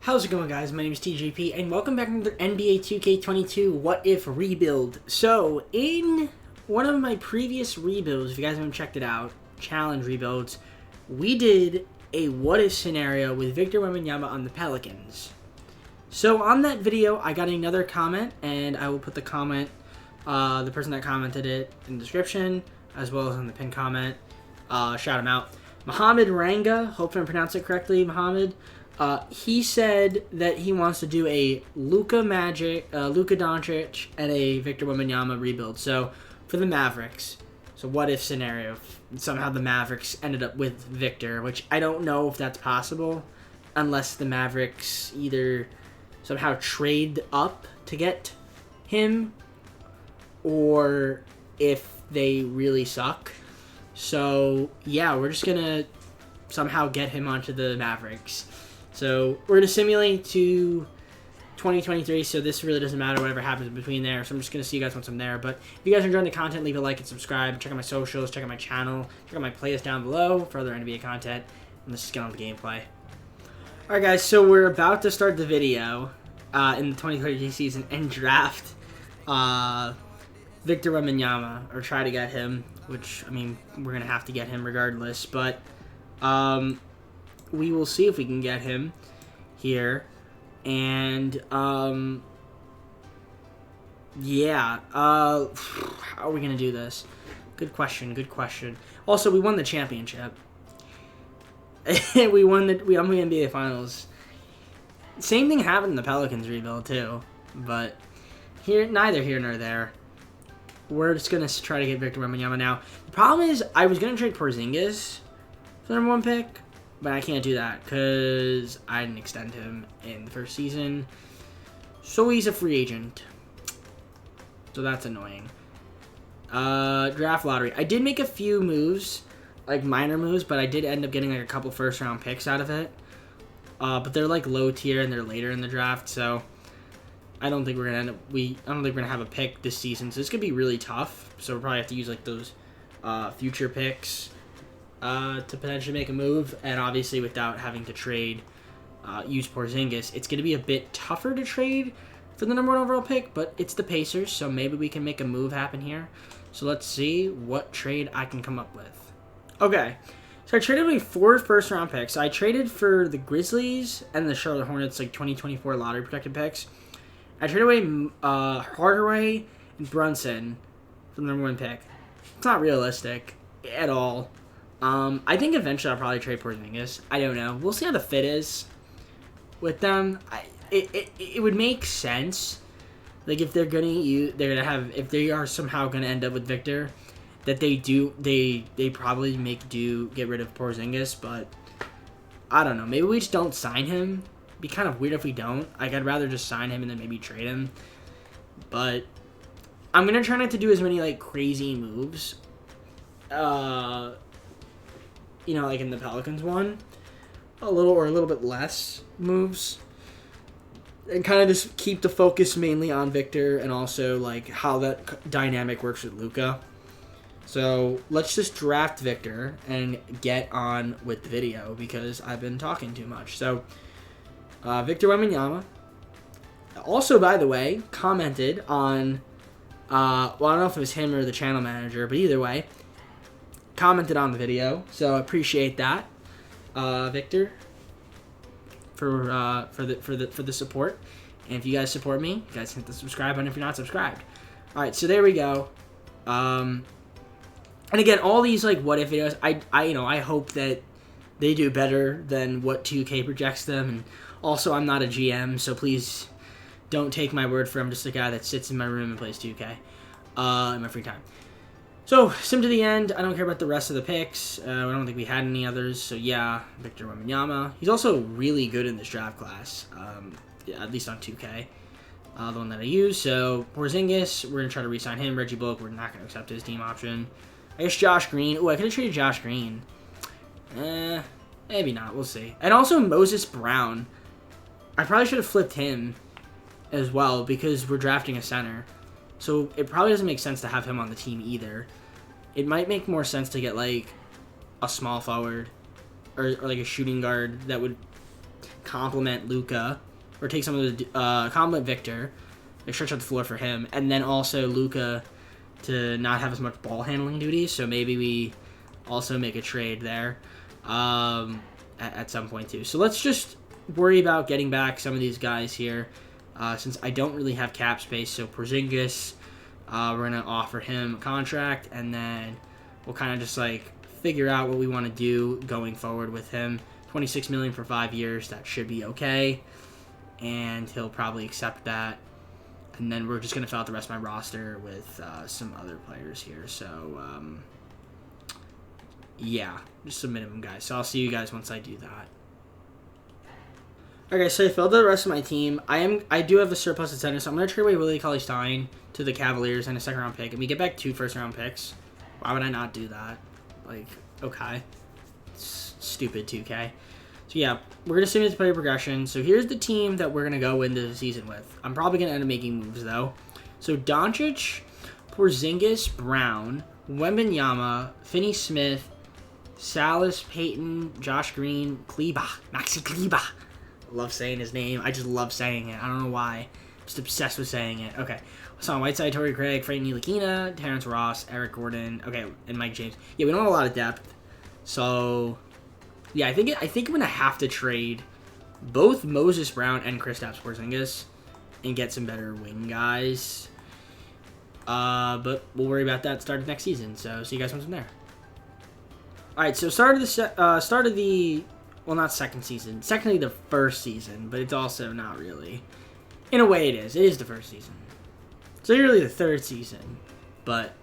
How's it going, guys? My name is TJP, and welcome back to another NBA 2K22 What If Rebuild. So, in one of my previous rebuilds, if you guys haven't checked it out, challenge rebuilds, we did a what if scenario with Victor Wembanyama on the Pelicans. So, on that video, I got another comment, and I will put the comment, the person that commented it in the description, as well as in the pinned comment. Shout him out. Mohammed Ranga, hope I'm pronouncing it correctly, Mohammed. He said that he wants to do a Luka Doncic, and a Victor Wembanyama rebuild. So, for the Mavericks. So, what if scenario? If somehow the Mavericks ended up with Victor, which I don't know if that's possible, unless the Mavericks either somehow trade up to get him, or if they really suck. So, yeah, we're just going to somehow get him onto the Mavericks. So, we're going to simulate to 2023, so this really doesn't matter whatever happens in between there. So, I'm just going to see you guys once I'm there. But if you guys are enjoying the content, leave a like and subscribe. Check out my socials, check out my channel, check out my playlist down below for other NBA content. And let's just get on the gameplay. Alright, guys, so we're about to start the video in the 2023 season and draft Victor Wembanyama, or try to get him, which, I mean, we're going to have to get him regardless. But we will see if we can get him here. And, yeah, how are we going to do this? Good question, good question. Also, we won the championship. we won the NBA Finals. Same thing happened in the Pelicans rebuild, too. But neither here nor there. We're just going to try to get Victor Wembanyama now. The problem is, I was going to trade Porzingis for the #1 pick. But I can't do that because I didn't extend him in the first season. So he's a free agent. So that's annoying. Draft lottery. I did make a few moves, like minor moves, but I did end up getting like a couple first-round picks out of it. But they're like low tier and they're later in the draft, so I don't think we're gonna I don't think we're gonna have a pick this season. So this could be really tough. So we'll probably have to use like those future picks to potentially make a move, and obviously without having to trade, use Porzingis, it's going to be a bit tougher to trade for the #1 overall pick, but it's the Pacers, so maybe we can make a move happen here. So let's see what trade I can come up with. Okay, so I traded away 4 first-round picks. I traded for the Grizzlies and the Charlotte Hornets, like 2024 lottery protected picks. I traded away Hardaway and Brunson for the #1 pick. It's not realistic at all. I think eventually I'll probably trade Porzingis. I don't know. We'll see how the fit is with them. It would make sense, like if they're gonna have, if they are somehow gonna end up with Victor, that they probably get rid of Porzingis. But I don't know. Maybe we just don't sign him. It'd be kind of weird if we don't. Like, I'd rather just sign him and then maybe trade him. But I'm gonna try not to do as many like crazy moves. You know, like in the Pelicans one, a little bit less moves, and kind of just keep the focus mainly on Victor and also like how that dynamic works with Luka. So let's just draft Victor and get on with the video because I've been talking too much. So Victor Wembanyama, also by the way, commented on well, I don't know if it was him or the channel manager, but either way, commented on the video, so I appreciate that, Victor, for the support. And if you guys support me, you guys hit the subscribe button if you're not subscribed. All right, so there we go. And again, all these like what if videos, I hope that they do better than what 2K projects them. And also, I'm not a GM, so please don't take my word for it. I'm just a guy that sits in my room and plays 2K in my free time. So, sim to the end. I don't care about the rest of the picks. I don't think we had any others. So, yeah, Victor Wembanyama. He's also really good in this draft class, yeah, at least on 2K, the one that I use. So, Porzingis, we're going to try to re-sign him. Reggie Bullock, we're not going to accept his team option. I guess Josh Green. Oh, I could have traded Josh Green. Maybe not. We'll see. And also Moses Brown. I probably should have flipped him as well because we're drafting a center. So, it probably doesn't make sense to have him on the team either. It might make more sense to get, like, a small forward or like, a shooting guard that would complement Luka, or take some of the complement Victor, like stretch out the floor for him, and then also Luka to not have as much ball handling duties. So maybe we also make a trade there at some point too. So let's just worry about getting back some of these guys here, since I don't really have cap space. So Porzingis, we're gonna offer him a contract, and then we'll kind of just like figure out what we want to do going forward with him. $26 million for 5 years. That should be okay, and he'll probably accept that. And then we're just gonna fill out the rest of my roster with some other players here. So yeah, just some minimum guys. So I'll see you guys once I do that. Okay, so I filled the rest of my team. I do have a surplus at center, so I'm gonna trade away Willie Cauley-Stein to the Cavaliers and a second-round pick, and we get back 2 first-round picks. Why would I not do that? Like, okay, stupid 2K. So yeah, we're gonna simulate the player progression. So here's the team that we're gonna go into the season with. I'm probably gonna end up making moves though. So Doncic, Porzingis, Brown, Wembanyama, Finney-Smith, Salas, Payton, Josh Green, Kleber, Maxi Kleber. Love saying his name. I just love saying it. I don't know why. Just obsessed with saying it. Okay. So on Whiteside, Torrey Craig, Frank Ntilikina, Terrence Ross, Eric Gordon. Okay, and Mike James. Yeah, we don't have a lot of depth. So yeah, I think I'm gonna have to trade both Moses Brown and Kristaps Porzingis and get some better wing guys. But we'll worry about that start of next season. So see you guys once from there. All right. So start of the well, not second season. Technically the first season, but it's also not really. In a way, it is. It is the first season. So really the third season. But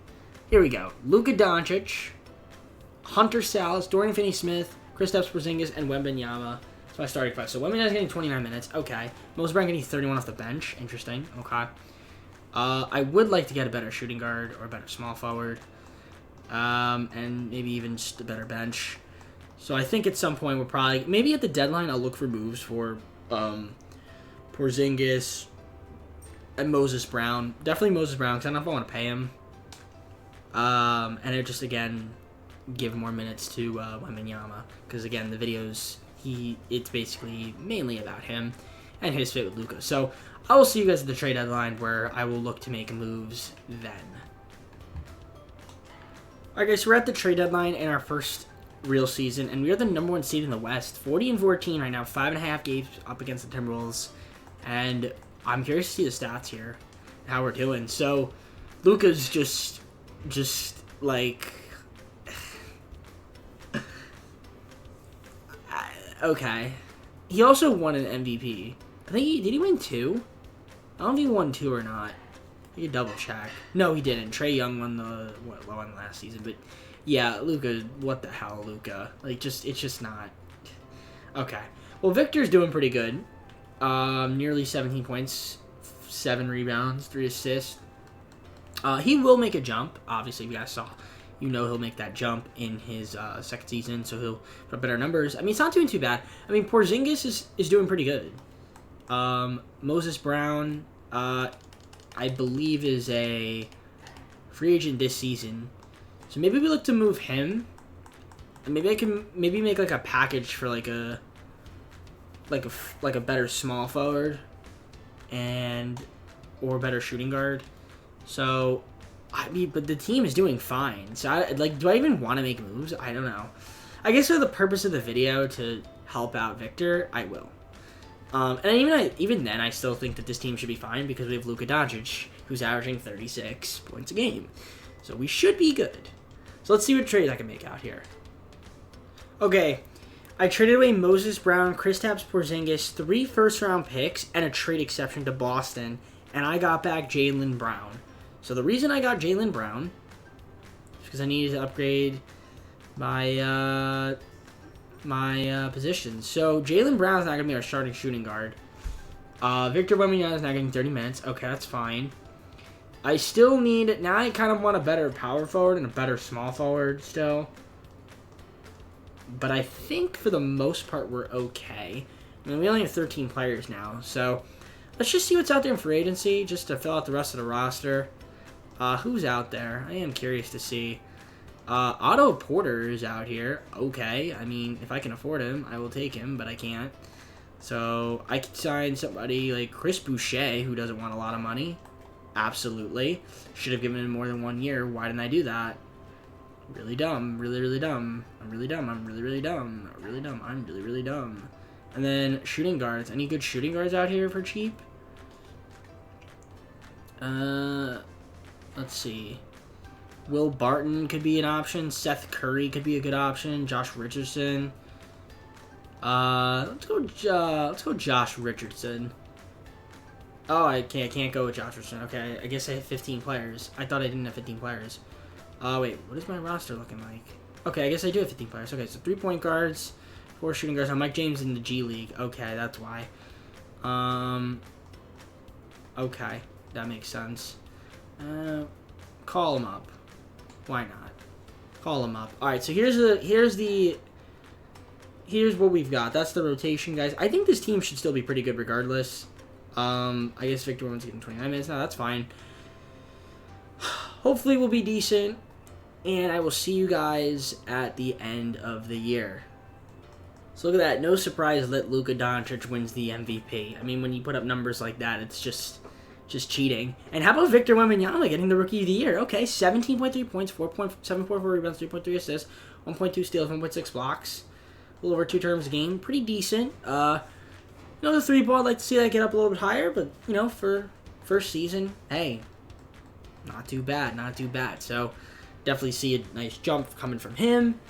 here we go. Luka Doncic, Hunter Salas, Dorian Finney-Smith, Kristaps Porzingis, and Wembanyama. That's my starting five. So Wembanyama's getting 29 minutes. Okay. Moses Brown getting 31 off the bench. Interesting. Okay. I would like to get a better shooting guard or a better small forward. And maybe even just a better bench. So I think at some point we'll probably, maybe at the deadline, I'll look for moves for Porzingis and Moses Brown. Definitely Moses Brown, because I don't know if I want to pay him. And it just, again, give more minutes to Wembanyama. Because, again, the videos, it's basically mainly about him and his fit with Luka. So I will see you guys at the trade deadline, where I will look to make moves then. Alright guys, so we're at the trade deadline in our first real season, and we are the #1 seed in the West. 40-14 right now, 5.5 games up against the Timberwolves. And I'm curious to see the stats here, how we're doing. So Luka's just like okay. He also won an MVP. I think did he win 2? I don't know if he won 2 or not. You can double check. No, he didn't. Trae Young won the one last season, but yeah, Luka. What the hell, Luka? Like, it's just not okay. Well, Victor's doing pretty good. Nearly 17 points, 7 rebounds, 3 assists. He will make a jump. Obviously, you guys saw. You know he'll make that jump in his second season, so he'll put up better numbers. I mean, it's not doing too bad. I mean, Porzingis is doing pretty good. Moses Brown, I believe, is a free agent this season. So maybe we look to move him. And maybe I can make like a package for like a better small forward or better shooting guard. So I mean, but the team is doing fine. So do I even want to make moves? I don't know. I guess for the purpose of the video to help out Victor, I will. And even then, I still think that this team should be fine because we have Luka Doncic, who's averaging 36 points a game. So we should be good. So let's see what trades I can make out here. Okay, I traded away Moses Brown, Kristaps Porzingis, 3 first-round picks, and a trade exception to Boston, and I got back Jaylen Brown. So the reason I got Jaylen Brown is because I needed to upgrade my positions. So Jaylen Brown is not going to be our starting shooting guard. Victor Wembanyama is not getting 30 minutes. Okay, that's fine. I still need... Now I kind of want a better power forward and a better small forward still. But I think for the most part we're okay. I mean, we only have 13 players now. So let's just see what's out there in free agency just to fill out the rest of the roster. Who's out there? I am curious to see. Otto Porter is out here. Okay. I mean, if I can afford him, I will take him, but I can't. So I could sign somebody like Chris Boucher, who doesn't want a lot of money. Absolutely. Should have given him more than 1 year. Why didn't I do that? Really dumb. Really, really dumb. I'm really dumb. I'm really, really dumb. Really dumb. I'm really, really dumb. And then shooting guards. Any good shooting guards out here for cheap? Let's see. Will Barton could be an option. Seth Curry could be a good option. Josh Richardson. Let's go Josh Richardson. Oh, I can't go with Josh Richardson. Okay, I guess I have 15 players. I thought I didn't have 15 players. Wait, what is my roster looking like? Okay, I guess I do have 15 players. Okay, so 3-point guards, 4 shooting guards. Mike James in the G League. Okay, that's why. Okay, that makes sense. Call him up. Why not? Call him up. All right, so here's what we've got. That's the rotation, guys. I think this team should still be pretty good regardless. I guess Victor Wembanyama's getting 29 minutes now. That's fine. Hopefully we'll be decent, and I will see you guys at the end of the year. So look at that. No surprise that Luka Doncic wins the MVP. I mean, when you put up numbers like that, it's just cheating. And how about Victor Wembanyama getting the Rookie of the Year? Okay, 17.3 points, 4.74 rebounds, 3.3 assists, 1.2 steals, 1.6 blocks. A little over 2 turnovers a game. Pretty decent. The 3-ball, I'd like to see that get up a little bit higher, but, for first season, hey, not too bad, not too bad. So, definitely see a nice jump coming from him.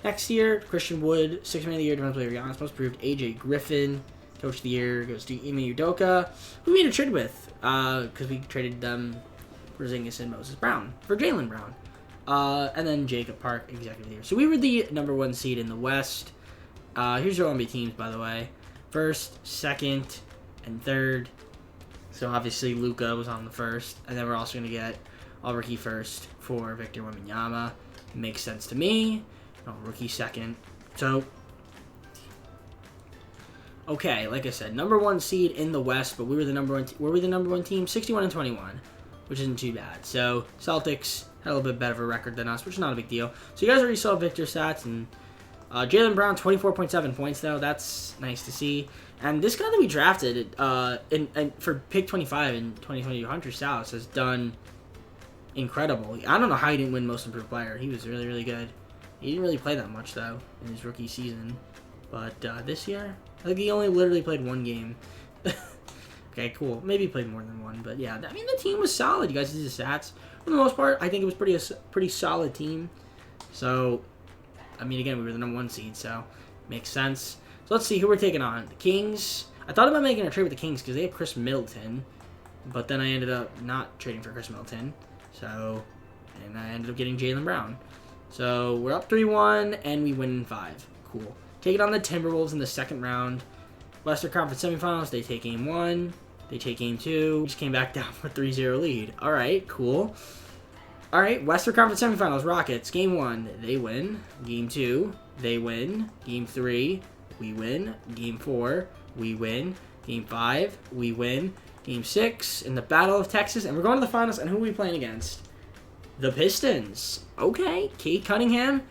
Next year, Christian Wood, 6th Man of the Year, Defensive Player of the Year, most improved. AJ Griffin, Coach of the Year, goes to Ime Udoka, who we made a trade with, because we traded them, Porzingis and Moses Brown, for Jaylen Brown. And then Jacob Park, Executive of the Year. So, we were the number 1 seed in the West. Here's your NBA teams, by the way. 1st, 2nd, and 3rd. So obviously Luka was on the 1st, and then we're also going to get all rookie 1st for Victor Wembanyama. Makes sense to me. Rookie 2nd. So, okay, like I said, number 1 seed in the West, but we were the number 1. Were we the number 1 team? 61-21, which isn't too bad. So Celtics had a little bit better of a record than us, which is not a big deal. So you guys already saw Victor's stats, and Jaylen Brown, 24.7 points, though. That's nice to see. And this guy that we drafted for pick 25 in 2022, Hunter Sallis, has done incredible. I don't know how he didn't win Most Improved Player. He was really, really good. He didn't really play that much, though, in his rookie season. But this year, I think he only literally played 1 game. Okay, cool. Maybe he played more than 1. But, yeah, I mean, the team was solid. You guys see the stats. For the most part, I think it was pretty solid team. So, I mean, again, we were the number 1 seed, so makes sense. So let's see who we're taking on. The Kings. I thought about making a trade with the Kings because they have Chris Middleton, but then I ended up not trading for Chris Middleton. And I ended up getting Jaylen Brown. So we're up 3-1, and we win in 5. Cool. Taking on the Timberwolves in the 2nd round. Western Conference semifinals, they take game 1. They take game 2. We just came back down for a 3-0 lead. All right, cool. All right, Western Conference semifinals, Rockets. Game 1, they win. Game 2, they win. Game 3, we win. Game 4, we win. Game 5, we win. Game 6, in the Battle of Texas. And we're going to the finals, and who are we playing against? The Pistons. Okay, Cade Cunningham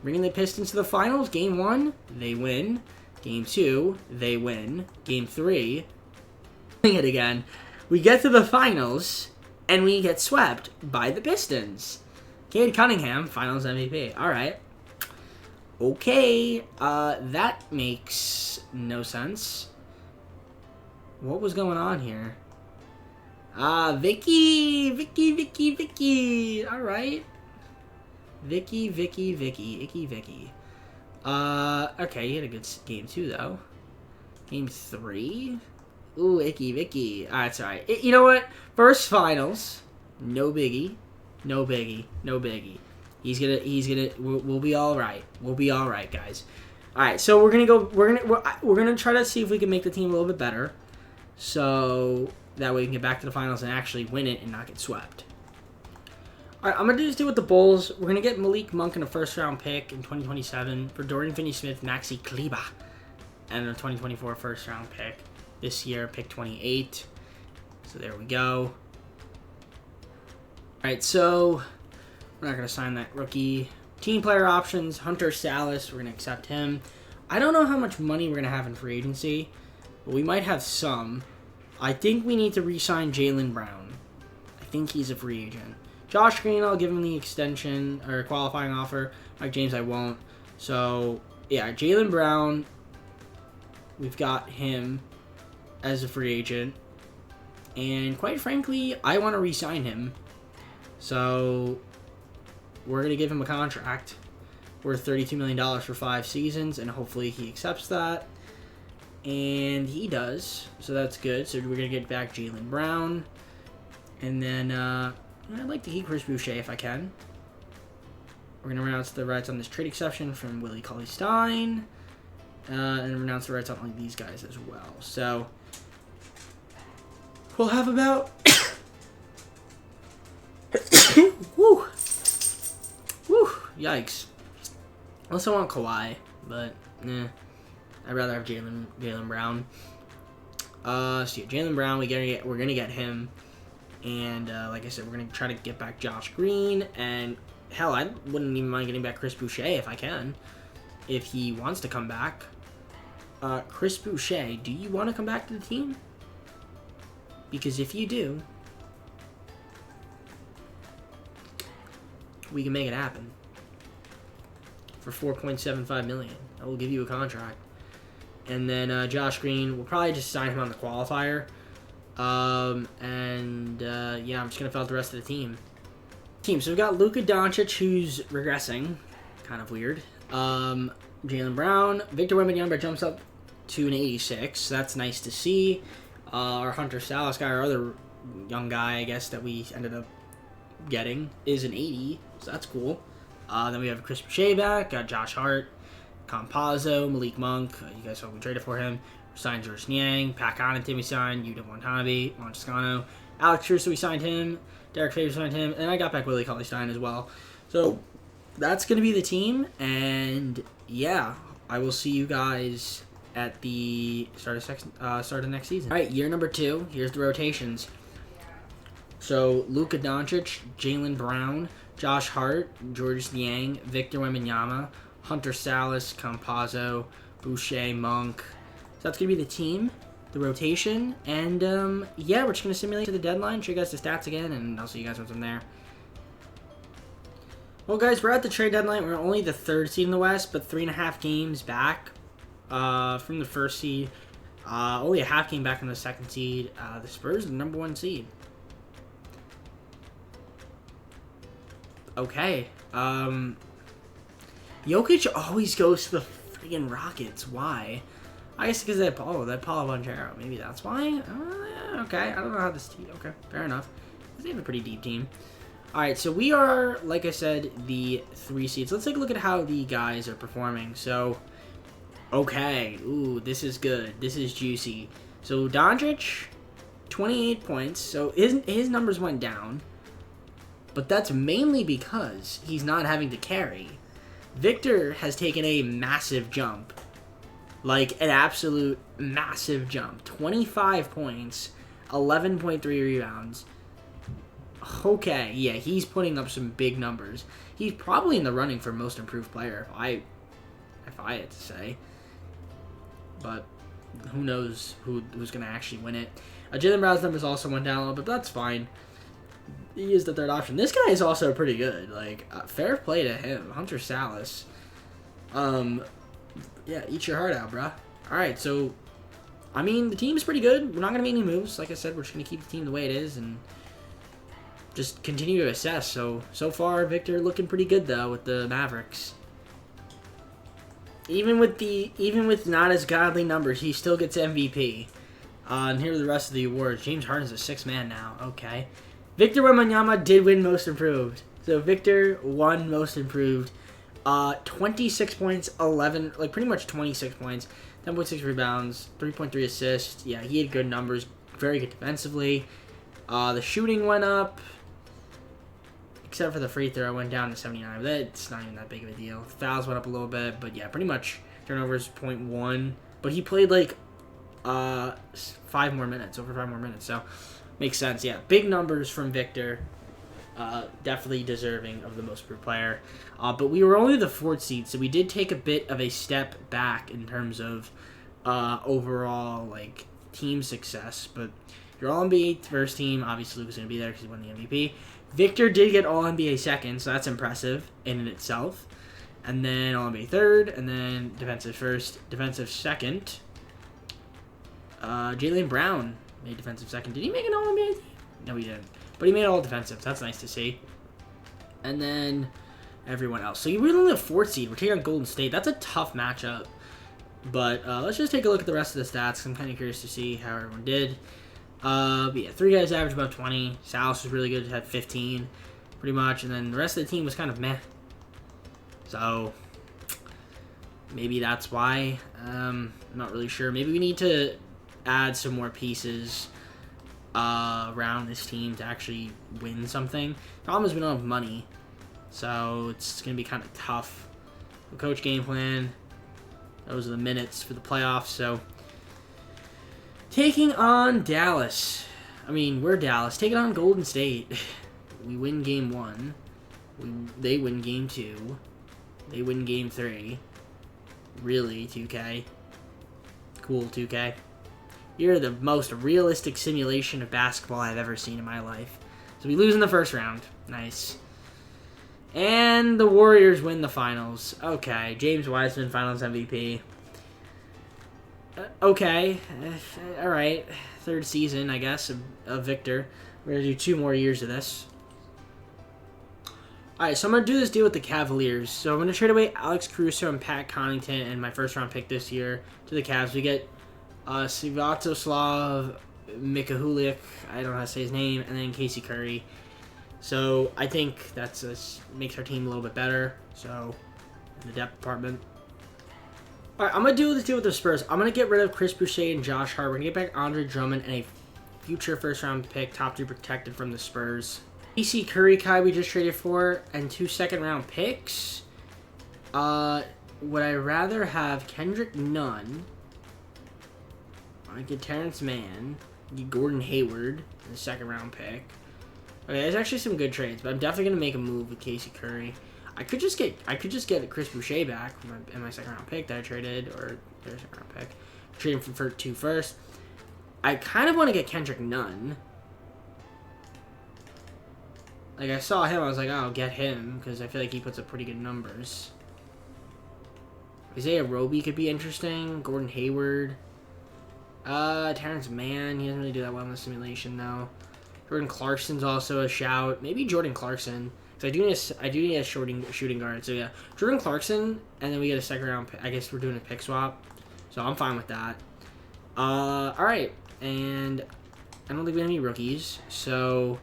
bringing the Pistons to the finals. Game 1, they win. Game 2, they win. Game 3, doing it again. We get to the finals, and we get swept by the Pistons. Cade Cunningham, finals MVP. All right. Okay, that makes no sense. What was going on here? Vicky. All right. Vicky. Okay, he had a good game 2, though. Game 3? Ooh, Icky Vicky. Alright, sorry. You know what? First finals. No biggie. We'll be alright. We'll be alright, guys. Alright, so we're gonna try to see if we can make the team a little bit better. So that way we can get back to the finals and actually win it and not get swept. Alright, I'm going to do this deal with the Bulls. We're going to get Malik Monk in a first-round pick in 2027 for Dorian Finney-Smith, Maxi Kleber, and a 2024 first-round pick this year, pick 28. So there we go. Alright, so we're not going to sign that rookie. Team player options, Hunter Sallis, we're going to accept him. I don't know how much money we're going to have in free agency. but we might have some. I think we need to re-sign Jaylen Brown. I think he's a free agent. Josh Green, I'll give him the extension or qualifying offer. Mike James, I won't. So, yeah, Jaylen Brown, we've got him as a free agent. And quite frankly, I want to re-sign him. So, we're going to give him a contract worth $32 million for 5 seasons, and hopefully he accepts that. And he does, so that's good. So, we're going to get back Jaylen Brown. And then, I'd like to keep Chris Boucher if I can. We're going to renounce the rights on this trade exception from Willie Cauley-Stein. And renounce the rights on like these guys as well. So, we'll have about... Woo! Woo! Yikes. I also want Kawhi, but, I'd rather have Jaylen Brown. So yeah, Jaylen Brown, we're gonna get him. And like I said, we're going to try to get back Josh Green. And hell, I wouldn't even mind getting back Chris Boucher if I can. If he wants to come back. Chris Boucher, do you want to come back to the team? Because if you do, we can make it happen. For $4.75 million. I will give you a contract. And then Josh Green, we'll probably just sign him on the qualifier. Yeah, I'm just going to fill out the rest of the team. So we've got Luka Doncic, who's regressing. Kind of weird. Jaylen Brown. Victor Wembanyama jumps up to an 86. That's nice to see. Our Hunter Salas guy, our other young guy, I guess, that we ended up getting, is an 80. So that's cool. Then we have Chris Boucher back. Got Josh Hart, Campazzo, Malik Monk. You guys saw we traded for him. Signed George Niang, Pat Connaughton we signed, Yuta Watanabe, Montescano, Alex Caruso we signed him, Derek Favors signed him, and I got back Willie Cauley-Stein as well. So that's going to be the team, and yeah, I will see you guys at the start of next season. All right, year number 2, here's the rotations. So Luka Doncic, Jaylen Brown, Josh Hart, George Niang, Victor Wembanyama, Hunter Salas, Campazzo, Boucher, Monk. That's going to be the team, the rotation, and yeah, we're just going to simulate to the deadline, show you guys the stats again, and I'll see you guys once I'm there. Well, guys, we're at the trade deadline. We're only the 3rd seed in the West, but 3.5 games back from the 1st seed. Only a half game back from the 2nd seed. The Spurs are the number 1 seed. Okay. Jokic always goes to the friggin' Rockets. Why? I guess because that Paulo Banchero. Maybe that's why. Okay, I don't know how this team. Okay, fair enough. They have a pretty deep team. All right, so we are, like I said, the 3 seeds. Let's take a look at how the guys are performing. So, okay, ooh, this is good. This is juicy. So Doncic, 28 points. So his numbers went down, but that's mainly because he's not having to carry. Victor has taken a massive jump. Like, an absolute massive jump. 25 points, 11.3 rebounds. Okay, yeah, he's putting up some big numbers. He's probably in the running for most improved player, if I had to say. But who knows who's going to actually win it. Jaylen Brown's numbers also went down a little bit, but that's fine. He is the 3rd option. This guy is also pretty good. Like, fair play to him. Hunter Salas. Yeah, eat your heart out, bruh. Alright, so, I mean, the team's pretty good. We're not going to make any moves. Like I said, we're just going to keep the team the way it is and just continue to assess. So far, Victor looking pretty good, though, with the Mavericks. Even with not as godly numbers, he still gets MVP. And here are the rest of the awards. James Harden's a 6th man now. Okay. Victor Wembanyama did win Most Improved. So Victor won Most Improved. 26 points, 11, like pretty much 26 points, 10.6 rebounds, 3.3 assists. Yeah, he had good numbers, very good defensively. The shooting went up, except for the free throw, went down to 79. That's not even that big of a deal. Fouls went up a little bit, but yeah, pretty much turnovers 0.1. But he played like 5 more minutes, over 5 more minutes, so makes sense. Yeah, big numbers from Victor. Definitely deserving of the most improved player. But we were only the 4th seed, so we did take a bit of a step back in terms of overall like team success. But your All-NBA first team, obviously Luka's going to be there because he won the MVP. Victor did get All-NBA second, so that's impressive in and itself. And then All-NBA third, and then defensive first, defensive second. Jaylen Brown made defensive second. Did he make an All-NBA team? No, he didn't. But he made all defensive. That's nice to see. And then everyone else. So you really only have 4th seed. We're taking on Golden State. That's a tough matchup. But let's just take a look at the rest of the stats. I'm kind of curious to see how everyone did. But yeah, 3 guys averaged above 20. Salas was really good. Had 15, pretty much. And then the rest of the team was kind of meh. So maybe that's why. I'm not really sure. Maybe we need to add some more pieces around this team to actually win something. Problem is we don't have money, so it's going to be kind of tough. The coach game plan, those are the minutes for the playoffs. So taking on Dallas. I mean, we're Dallas. Taking on Golden State. We win game 1. They win game 2. They win game 3. Really, 2K. Cool, 2K. You're the most realistic simulation of basketball I've ever seen in my life. So we lose in the first round. Nice. And the Warriors win the finals. Okay. James Wiseman, finals MVP. Okay. Alright. 3rd season, I guess, of Victor. We're going to do 2 more years of this. Alright, so I'm going to do this deal with the Cavaliers. So I'm going to trade away Alex Caruso and Pat Connaughton and my first round pick this year to the Cavs. We get Svatoslav Mikahulik, I don't know how to say his name, and then Casey Curry. So I think that makes our team a little bit better. So in the depth department. Alright, I'm going to do this deal with the Spurs. I'm going to get rid of Chris Boucher and Josh Hart. We're going to get back Andre Drummond and a future first round pick, top 3 protected from the Spurs. Casey Curry Kai we just traded for, and 2 second-round picks. Would I rather have Kendrick Nunn? I get Terrence Mann, get Gordon Hayward, and a 2nd-round pick. Okay, there's actually some good trades, but I'm definitely gonna make a move with Casey Curry. I could just get Chris Boucher back in my 2nd-round pick that I traded, or their 2nd-round pick. Trade him for 2 first. I kind of want to get Kendrick Nunn. Like, I saw him, I was like, oh, I'll get him, because I feel like he puts up pretty good numbers. Isaiah Roby could be interesting. Gordon Hayward. Terrence Mann, he doesn't really do that well in the simulation, though. Jordan Clarkson's also a shout. Maybe Jordan Clarkson. Because I do need a shooting guard. So, yeah. Jordan Clarkson, and then we get a 2nd-round pick. I guess we're doing a pick swap. So, I'm fine with that. Alright. And I don't think we have any rookies. So,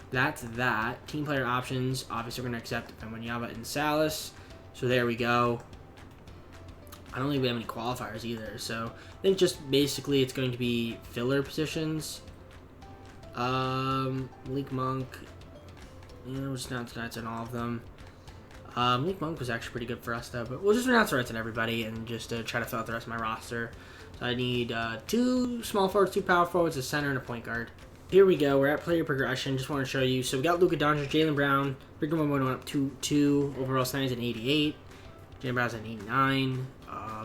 that's that. Team player options. Obviously, we're going to accept Wembanyama and Salas. So, there we go. I don't think we have any qualifiers either, so I think just basically it's going to be filler positions. Malik Monk, just announce the rights on all of them. Malik Monk was actually pretty good for us though, but we'll just announce the rights on everybody and just try to fill out the rest of my roster. So I need 2 small forwards, 2 power forwards, a center, and a point guard. Here we go. We're at player progression. Just want to show you. So we got Luka Doncic, Jaylen Brown. Victor Wembanyama went up 2 overall standings at 88. Jaylen Brown's at 89.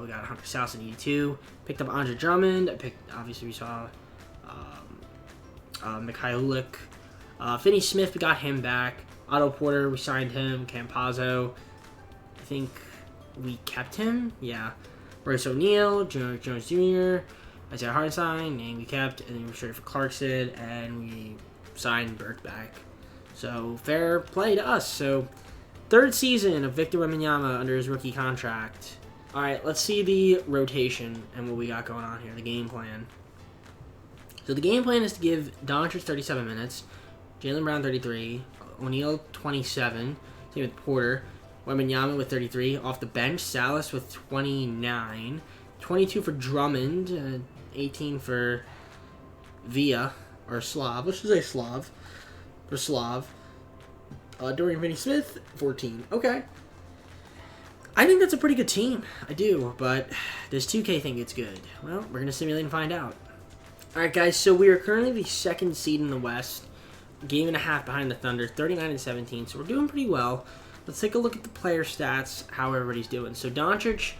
We got Hunter South at 82. Picked up Andre Drummond. Obviously we saw Mikhailik. Finney Smith, we got him back. Otto Porter, we signed him. Campazzo, I think we kept him. Yeah. Royce O'Neal, Jones Jr., Isaiah Hartenstein, and we kept. And then we traded for Clarkson, and we signed Burke back. So fair play to us. So 3rd season of Victor Wembanyama under his rookie contract. All right, let's see the rotation and what we got going on here, the game plan. So the game plan is to give Doncic 37 minutes, Jaylen Brown 33, O'Neal 27, same with Porter, Wembanyama with 33, off the bench, Salas with 29, 22 for Drummond, 18 for Villa, or Slav, let's just say Slav, for Slav, Dorian Finney-Smith, 14, okay. I think that's a pretty good team. I do, but does 2K think it's good? Well, we're going to simulate and find out. Alright, guys, so we are currently the 2nd seed in the West. Game and a half behind the Thunder, 39-17, so we're doing pretty well. Let's take a look at the player stats, how everybody's doing. So Doncic,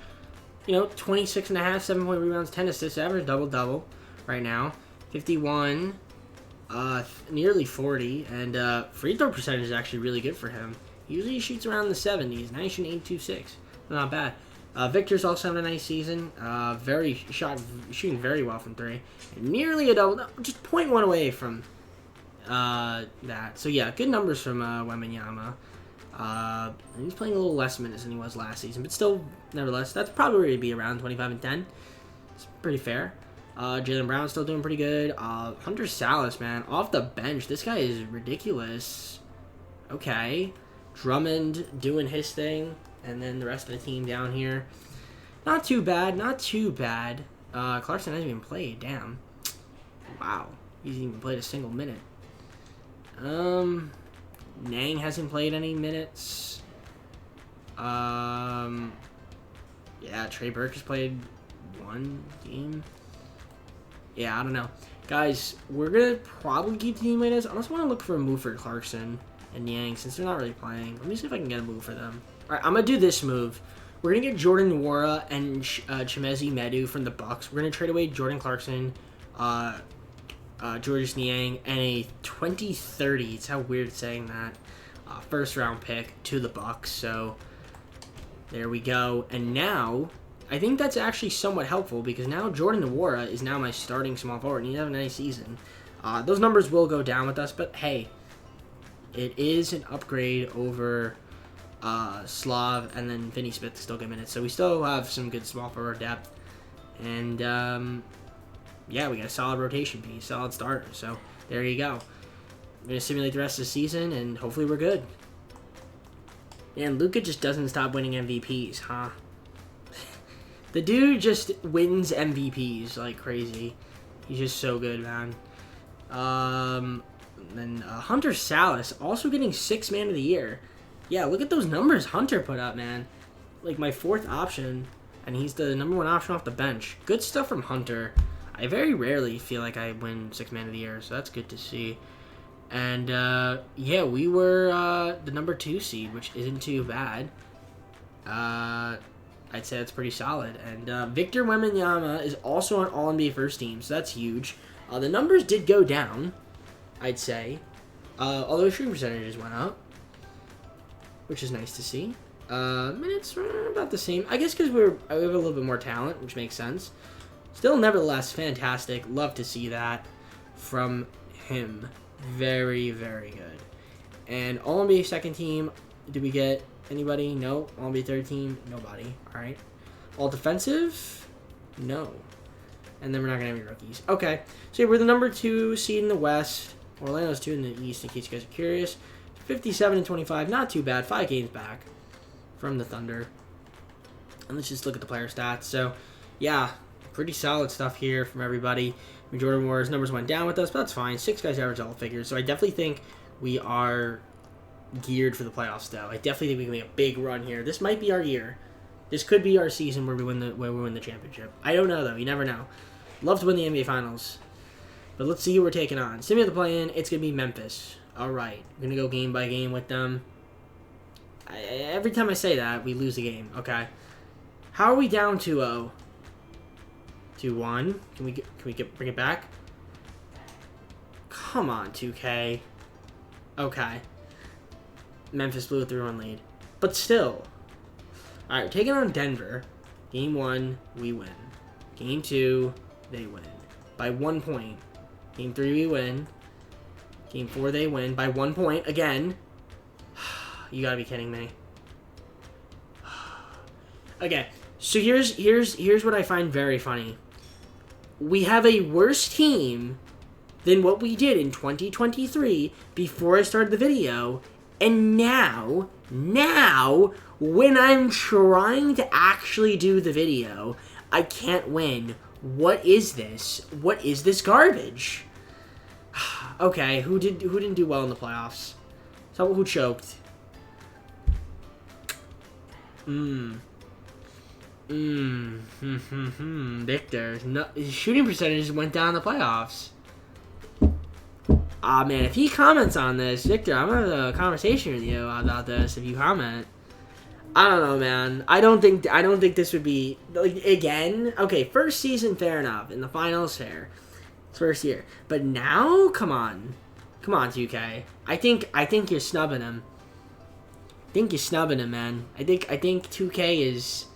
26 and a half, 7-point rebounds, 10 assists, average double-double right now. 51, nearly 40, and free throw percentage is actually really good for him. Usually he shoots around the 70s. Now he's shooting 8.26. Not bad. Victor's also having a nice season. Shooting very well from 3. And nearly a double, just 0.1 away from that. So yeah, good numbers from Wembanyama. He's playing a little less minutes than he was last season, but still, nevertheless, that's probably where he'd be around 25 and 10. It's pretty fair. Jaylen Brown's still doing pretty good. Hunter Salas, man, off the bench. This guy is ridiculous. Okay. Drummond doing his thing, and then the rest of the team down here. Not too bad, not too bad. Clarkson hasn't even played, damn. Wow. He hasn't even played a single minute. Nang hasn't played any minutes. Yeah, Trey Burke has played 1 game. Yeah, I don't know. Guys, we're going to probably keep the team like this. I also want to look for a move for Clarkson and Yang since they're not really playing. Let me see if I can get a move for them. All right, I'm going to do this move. We're going to get Jordan Nwora and Chimezi Medu from the Bucks. We're going to trade away Jordan Clarkson, Georges Niang, and a 2030. It's how weird saying that. First round pick to the Bucks. So there we go. And now I think that's actually somewhat helpful because now Jordan Nwora is now my starting small forward, and he's having a nice season. Those numbers will go down with us, but hey, it is an upgrade over Slav, and then Finney Smith still get minutes. So we still have some good small forward depth. And yeah, we got a solid rotation piece, solid starter. So there you go. We're going to simulate the rest of the season, and hopefully we're good. And Luka just doesn't stop winning MVPs, huh? The dude just wins MVPs like crazy. He's just so good, man. Then Hunter Salas also getting 6th man of the year. Yeah, look at those numbers Hunter put up, man. Like my 4th option, and he's the number 1 option off the bench. Good stuff from Hunter. I very rarely feel like I win 6th man of the year, so that's good to see. And yeah, we were the number 2 seed, which isn't too bad. I'd say that's pretty solid. And Victor Wembanyama is also on All-NBA first team, so that's huge. The numbers did go down, I'd say, although shooting percentages went up, which is nice to see. Minutes were about the same, I guess, because we have a little bit more talent, which makes sense. Still, nevertheless, fantastic. Love to see that from him. Very, very good. And All-NBA second team, did we get anybody? No. All-NBA third team, nobody. All right. All defensive? No. And then we're not going to have any rookies. Okay. So yeah, we're the number 2 seed in the West. Orlando's 2 in the East, in case you guys are curious. 57 and 25, not too bad. 5 games back from the Thunder. And let's just look at the player stats. So, yeah, pretty solid stuff here from everybody. Jordan Nwora's numbers went down with us, but that's fine. 6 guys average all figures. So I definitely think we are geared for the playoffs, though. I definitely think we can make a big run here. This might be our year. This could be our season where we win the championship. I don't know, though. You never know. Love to win the NBA Finals. But let's see who we're taking on. Simulate the play-in. It's going to be Memphis. All right. We're going to go game by game with them. Every time I say that, we lose the game. Okay. How are we down 2-0? 2-1. Can we bring it back? Come on, 2K. Okay. Memphis blew a 3-1 lead. But still. Alright, taking on Denver. Game 1, we win. Game 2, they win. By 1 point. Game 3, we win. Game 4, they win. By 1 point. Again. You gotta be kidding me. Okay. So here's what I find very funny. We have a worse team than what we did in 2023 before I started the video, and now, when I'm trying to actually do the video, I can't win. What is this? What is this garbage? Okay, who didn't do well in the playoffs? So who choked? Victor. No, his shooting percentage went down in the playoffs. Ah, man, if he comments on this, Victor, I'm going to have a conversation with you about this if you comment. I don't know, man. I don't think this would be like again. Okay, first season, fair enough. In the finals, fair. It's first year, but now, come on, 2K. I think you're snubbing him. I think you're snubbing him, man. I think 2K is,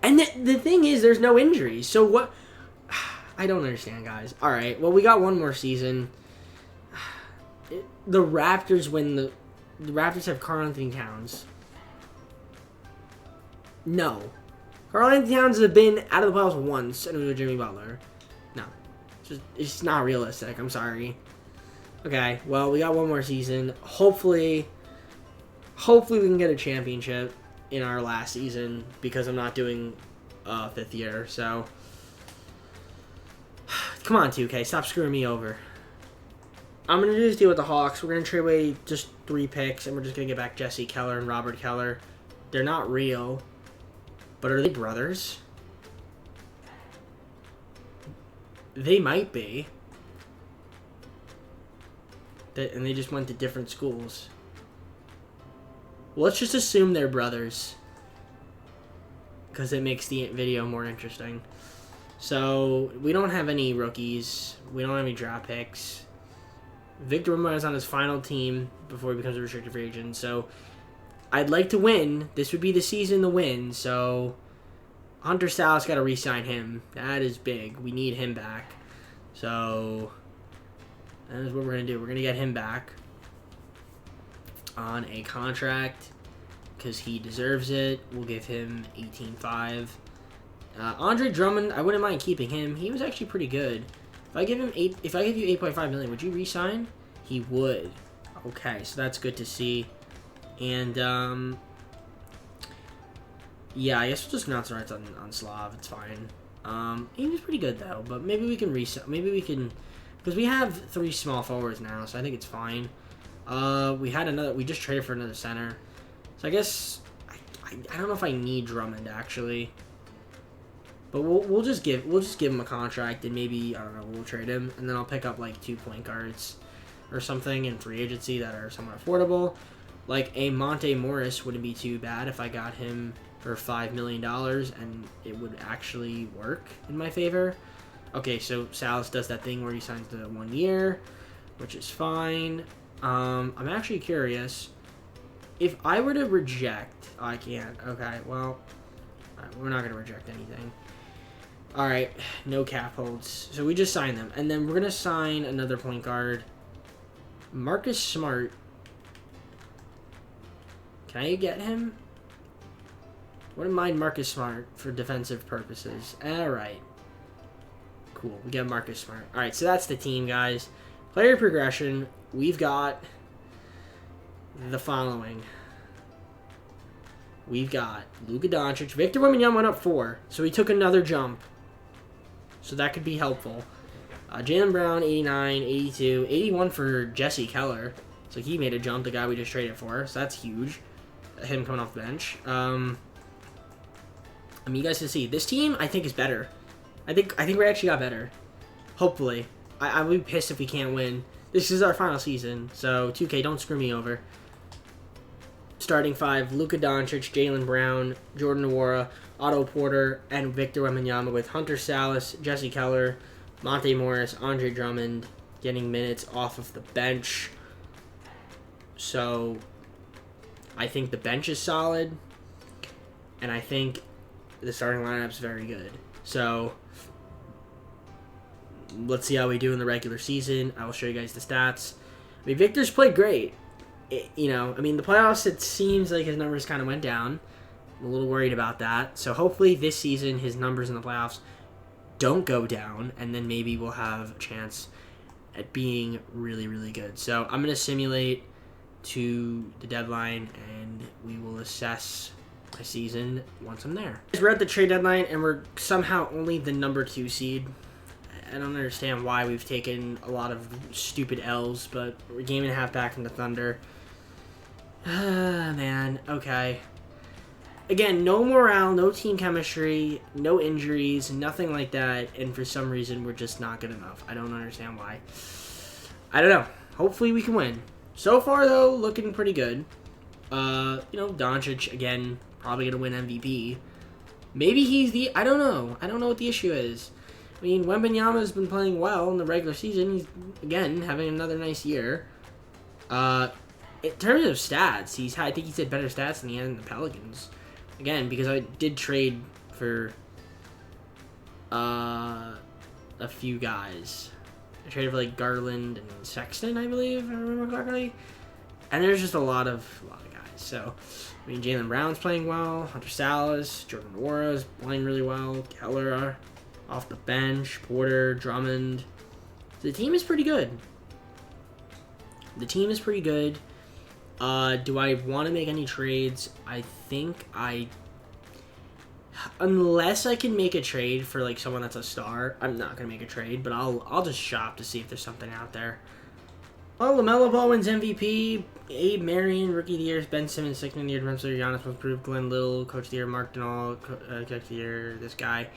and the thing is, there's no injuries. So what? I don't understand, guys. All right, well, we got one more season. The Raptors win the Raptors have Karl-Anthony Towns. No. Karl-Anthony Towns has been out of the playoffs once, and it was with Jimmy Butler. No. It's not realistic. I'm sorry. Okay, well, we got one more season. Hopefully we can get a championship in our last season, because I'm not doing fifth year, so. Come on, 2K. Stop screwing me over. I'm going to do this deal with the Hawks. We're going to trade away just 3 picks, and we're just going to get back Jesse Keller and Robert Keller. They're not real, but are they brothers? They might be. And they just went to different schools. Well, let's just assume they're brothers, because it makes the video more interesting. So, we don't have any rookies. We don't have any draft picks. Victor Wembanyama is on his final team before he becomes a restricted free agent. So, I'd like to win. This would be the season to win. So, Hunter Sal's got to re-sign him. That is big. We need him back. So, that is what we're going to do. We're going to get him back on a contract because he deserves it. We'll give him 18.5. Andre Drummond, I wouldn't mind keeping him. He was actually pretty good. If I give you 8.5 million, would you re-sign? He would. Okay, so that's good to see. And yeah, I guess we'll just announce the rights on Slav. It's fine. He was pretty good though, but maybe we can because we have 3 small forwards now, so I think it's fine. We just traded for another center, so I guess I don't know if I need Drummond actually. But we'll just give him a contract, and maybe, I don't know, we'll trade him, and then I'll pick up like 2 point guards or something in free agency that are somewhat affordable. Like a Monte Morris wouldn't be too bad if I got him for $5 million, and it would actually work in my favor. Okay, so Salas does that thing where he signs the 1 year, which is fine. I'm actually curious if I were to reject. Oh, I can't. Okay, well, we're not gonna reject anything. Alright, no cap holds. So we just signed them. And then we're going to sign another point guard. Marcus Smart. Can I get him? Wouldn't mind Marcus Smart for defensive purposes. Alright. Cool, we get Marcus Smart. Alright, so that's the team, guys. Player progression. We've got the following. We've got Luka Doncic. Victor Wembanyama went up 4, so he took another jump. So that could be helpful. Jaylen Brown, 89, 82, 81 for Jesse Keller. So he made a jump, the guy we just traded for. So that's huge. Him coming off the bench. I mean, you guys can see. This team, I think, is better. I think we actually got better. Hopefully. I would be pissed if we can't win. This is our final season. So, 2K, don't screw me over. Starting 5, Luka Doncic, Jaylen Brown, Jordan Nwora, Otto Porter, and Victor Wembanyama, with Hunter Sallis, Jesse Keller, Monte Morris, Andre Drummond getting minutes off of the bench. So I think the bench is solid, and I think the starting lineup's very good. So let's see how we do in the regular season. I will show you guys the stats. I mean, Victor's played great. The playoffs, it seems like his numbers kind of went down. I'm a little worried about that. So hopefully this season his numbers in the playoffs don't go down, and then maybe we'll have a chance at being really, really good. So I'm going to simulate to the deadline, and we will assess my season once I'm there. We're at the trade deadline, and we're somehow only the number 2 seed. I don't understand why we've taken a lot of stupid L's, but we're a game and a half back from the Thunder. Man, okay. Again, no morale, no team chemistry, no injuries, nothing like that, and for some reason we're just not good enough. I don't understand why. I don't know. Hopefully we can win. So far, though, looking pretty good. Doncic, again, Probably going to win MVP. Maybe he's the... I don't know. I don't know what the issue is. I mean, Wembanyama has been playing well in the regular season. He's, again, having another nice year. In terms of stats, I think he's had better stats than he had in the Pelicans. Again, because I did trade for a few guys. I traded for like Garland and Sexton, I believe, if I remember correctly. And there's just a lot of guys. So, I mean, Jaylen Brown's playing well. Hunter Salas, Jordan Nora's playing really well. Keller off the bench. Porter, Drummond. The team is pretty good. The team is pretty good. Do I want to make any trades? I think unless I can make a trade for like someone that's a star, I'm not gonna make a trade. But I'll just shop to see if there's something out there. Oh, LaMelo Ball wins MVP. Abe Marion, Rookie of the Year. Ben Simmons, Second of the Year. Defensive Giannis Most Improved. Glenn Little, Coach of the Year. Mark Denal, Coach of the Year. This guy.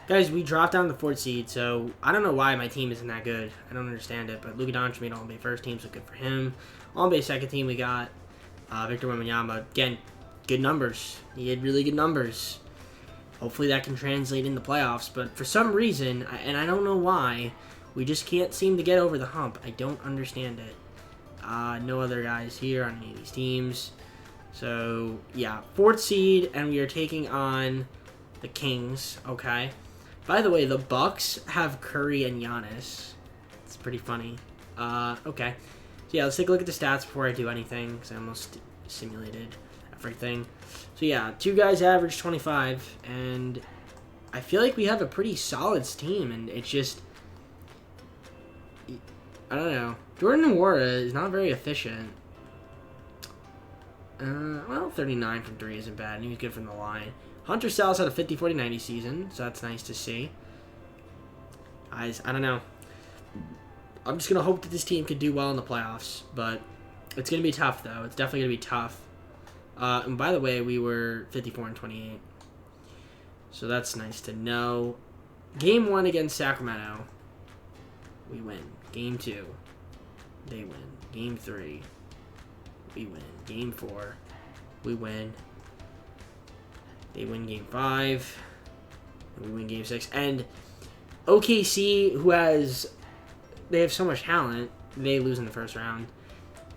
Guys, we dropped down the 4th seed, so I don't know why my team isn't that good. I don't understand it, but Luka Doncic made All-NBA first team, so good for him. All-NBA second team, we got Victor Wembanyama. Again, good numbers. He had really good numbers. Hopefully that can translate in the playoffs, but for some reason, and I don't know why, we just can't seem to get over the hump. I don't understand it. No other guys here on any of these teams. So, yeah, 4th seed, and we are taking on the Kings, okay? By the way, the Bucks have Curry and Giannis. It's pretty funny. Okay. So, yeah, let's take a look at the stats before I do anything, because I almost simulated everything. So, yeah, 2 guys average 25, and I feel like we have a pretty solid team, and it's just... I don't know. Jordan Nwora is not very efficient. Well, 39 from 3 isn't bad, and he was good from the line. Hunter Salas had a 50-40-90 season, so that's nice to see. I don't know. I'm just going to hope that this team can do well in the playoffs, but it's going to be tough, though. It's definitely going to be tough. And by the way, we were 54-28, so that's nice to know. Game 1 against Sacramento, we win. Game 2, they win. Game 3, we win. Game 4, we win. They win Game 5, and we win Game 6. And OKC, they have so much talent, they lose in the first round.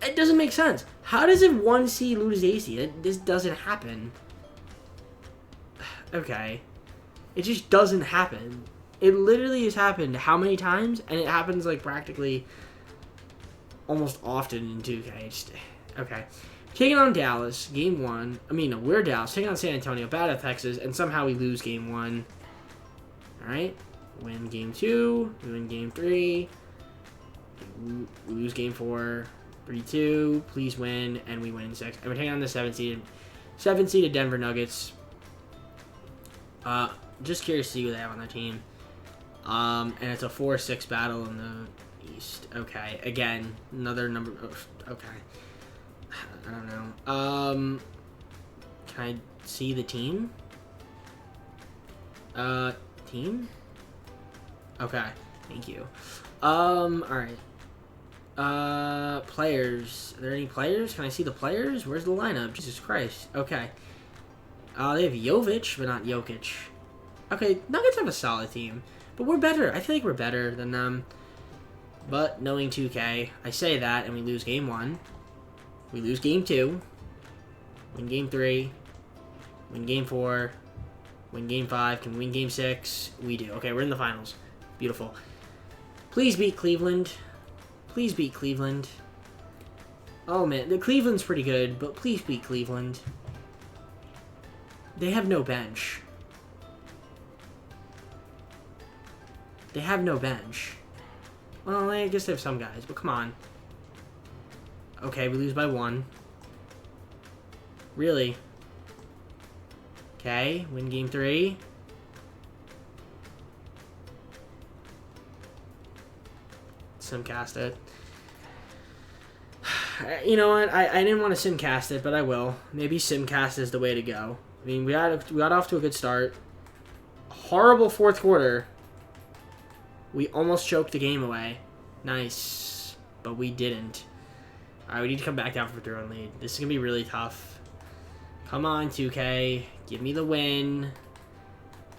It doesn't make sense. How does a 1 seed lose a seed? This doesn't happen. Okay. It just doesn't happen. It literally has happened how many times? And it happens like practically almost often in 2K. Okay. Taking on Dallas, Game 1. I mean, no, we're Dallas. Taking on San Antonio, bad at Texas, and somehow we lose Game 1. Alright. Win Game 2. We win Game 3. We lose Game 4. 3-2. Please win. And we win 6. And we're taking on the 7-seeded Denver Nuggets. Just curious to see who they have on their team. And it's a 4-6 battle in the East. Okay. Again, another number. Okay. I don't know. Can I see the team? Team? Okay. Thank you. Alright. Players. Are there any players? Can I see the players? Where's the lineup? Jesus Christ. Okay. They have Jovic, but not Jokic. Okay, Nuggets have a solid team. But we're better. I feel like we're better than them. But knowing 2K, I say that, and we lose Game 1. We lose Game 2. Win Game 3. Win Game 4. Win Game 5. Can we win Game 6? We do. Okay, we're in the finals. Beautiful. Please beat Cleveland. Please beat Cleveland. Oh, man. The Cleveland's pretty good, but please beat Cleveland. They have no bench. They have no bench. Well, I guess they have some guys, but come on. Okay, we lose by 1. Really? Okay, win Game 3. Simcast it. You know what? I didn't want to simcast it, but I will. Maybe simcast is the way to go. I mean, we got off to a good start. Horrible 4th quarter. We almost choked the game away. Nice. But we didn't. Alright, we need to come back down for a 3-1 lead. This is going to be really tough. Come on, 2K. Give me the win.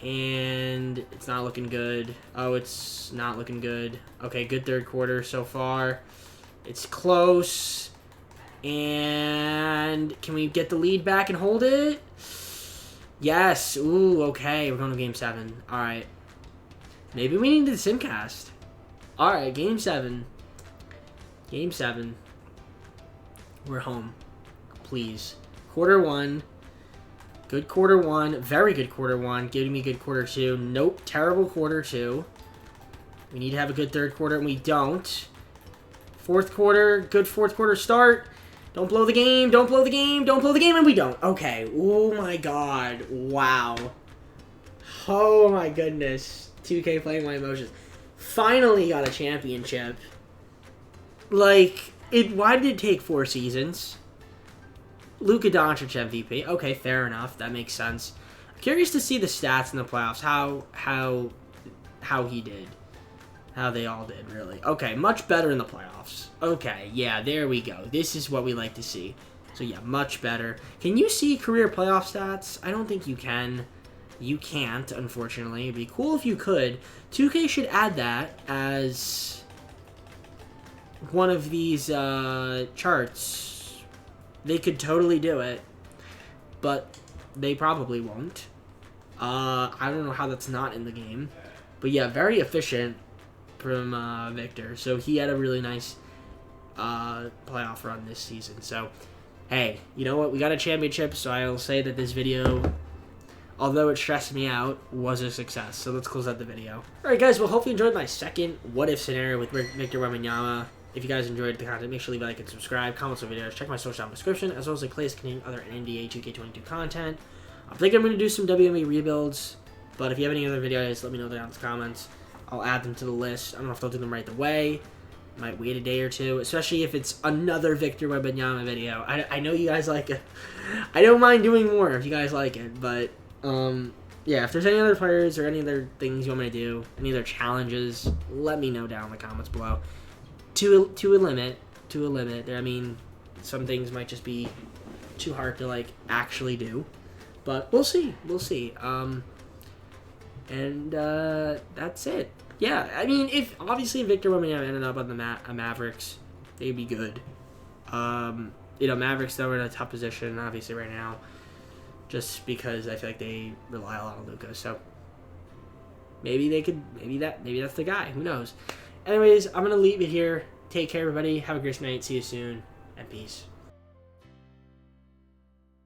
And it's not looking good. Oh, it's not looking good. Okay, good third quarter so far. It's close. And can we get the lead back and hold it? Yes. Ooh, okay. We're going to Game 7. All right. Maybe we need the simcast. All right, Game 7. Game 7. We're home. Please. Quarter 1. Good quarter 1. Very good quarter 1. Giving me good quarter 2. Nope. Terrible quarter 2. We need to have a good third quarter, and we don't. Fourth quarter. Good fourth quarter start. Don't blow the game. Don't blow the game. Don't blow the game, and we don't. Okay. Oh, my God. Wow. Oh, my goodness. 2K playing my emotions. Finally got a championship. Like, why did it take 4 seasons? Luka Doncic MVP. Okay, fair enough. That makes sense. I'm curious to see the stats in the playoffs. How he did. How they all did, really. Okay, much better in the playoffs. Okay, yeah, there we go. This is what we like to see. So, yeah, much better. Can you see career playoff stats? I don't think you can. You can't, unfortunately. It'd be cool if you could. 2K should add that as one of these charts. They could totally do it, but they probably won't. I don't know how that's not in the game. But yeah, very efficient from Victor. So he had a really nice playoff run this season. So, hey, you know what? We got a championship, so I'll say that this video, although it stressed me out, was a success. So let's close out the video. Alright guys, well hopefully you enjoyed my second what-if scenario with Victor Wembanyama. If you guys enjoyed the content, make sure to leave a like and subscribe, comment some videos, check my social description, as well as a playlist containing other NBA 2K22 content. I'm thinking I'm going to do some WME rebuilds, but if you have any other videos, let me know down in the comments. I'll add them to the list. I don't know if I'll do them right away. Might wait a day or two, especially if it's another Victor Wembanyama video. I know you guys like it. I don't mind doing more if you guys like it, but yeah, if there's any other players or any other things you want me to do, any other challenges, let me know down in the comments below. To a limit. There, I mean, some things might just be too hard to like actually do, but we'll see. And that's it. Yeah, I mean, if obviously Victor Wembanyama ended up on the Mavericks, they'd be good. You know, Mavericks though are in a tough position obviously right now, just because I feel like they rely a lot on Luka. So maybe they could, maybe that's the guy. Who knows? Anyways, I'm gonna leave it here. Take care, everybody. Have a great night. See you soon, and peace.